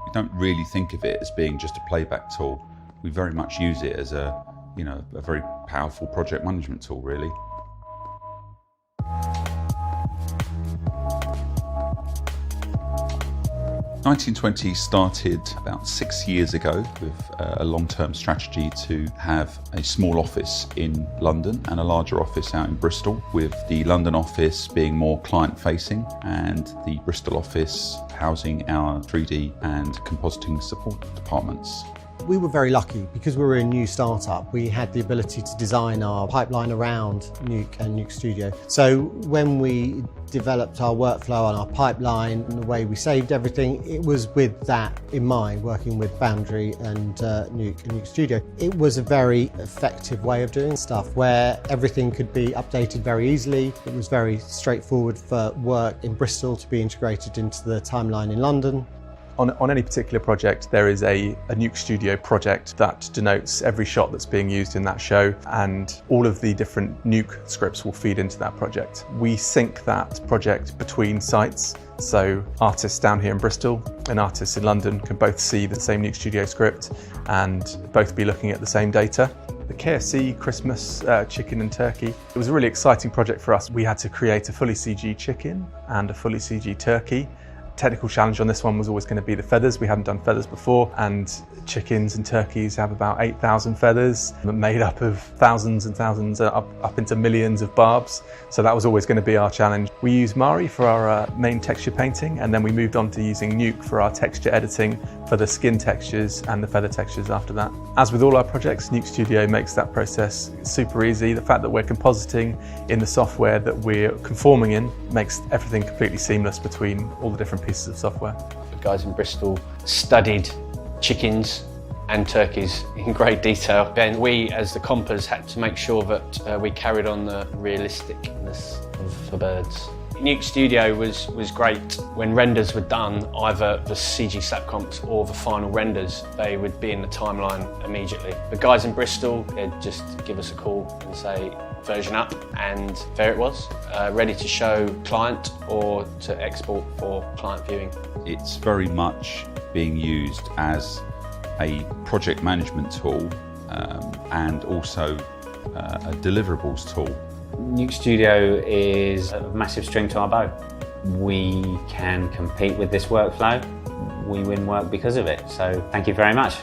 We don't really think of it as being just a playback tool. We very much use it as a very powerful project management tool, really. Nineteentwenty started about 6 years ago with a long-term strategy to have a small office in London and a larger office out in Bristol, with the London office being more client-facing and the Bristol office housing our 3D and compositing support departments. We were very lucky because we were a new startup. We had the ability to design our pipeline around Nuke and Nuke Studio. So when we developed our workflow and our pipeline and the way we saved everything, it was with that in mind, working with Boundary and Nuke and Nuke Studio. It was a very effective way of doing stuff where everything could be updated very easily. It was very straightforward for work in Bristol to be integrated into the timeline in London. On any particular project, there is a Nuke Studio project that denotes every shot that's being used in that show, and all of the different Nuke scripts will feed into that project. We sync that project between sites, so artists down here in Bristol and artists in London can both see the same Nuke Studio script and both be looking at the same data. The KFC Christmas chicken and turkey, it was a really exciting project for us. We had to create a fully CG chicken and a fully CG turkey. Technical challenge on this one was always going to be the feathers. We hadn't done feathers before, and chickens and turkeys have about 8,000 feathers, made up of thousands and thousands, up into millions of barbs. So that was always going to be our challenge. We used Mari for our main texture painting, and then we moved on to using Nuke for our texture editing for the skin textures and the feather textures after that. As with all our projects, Nuke Studio makes that process super easy. The fact that we're compositing in the software that we're conforming in makes everything completely seamless between all the different pieces of software. The guys in Bristol studied chickens and turkeys in great detail. And we, as the compers, had to make sure that we carried on the realisticness of the birds. Nuke Studio was great. When renders were done, either the CG slap comps or the final renders, they would be in the timeline immediately. The guys in Bristol, they'd just give us a call and say, version up, and there it was, ready to show client or to export for client viewing. It's very much being used as a project management tool and also a deliverables tool. Nuke Studio is a massive string to our bow. We can compete with this workflow. We win work because of it, so thank you very much.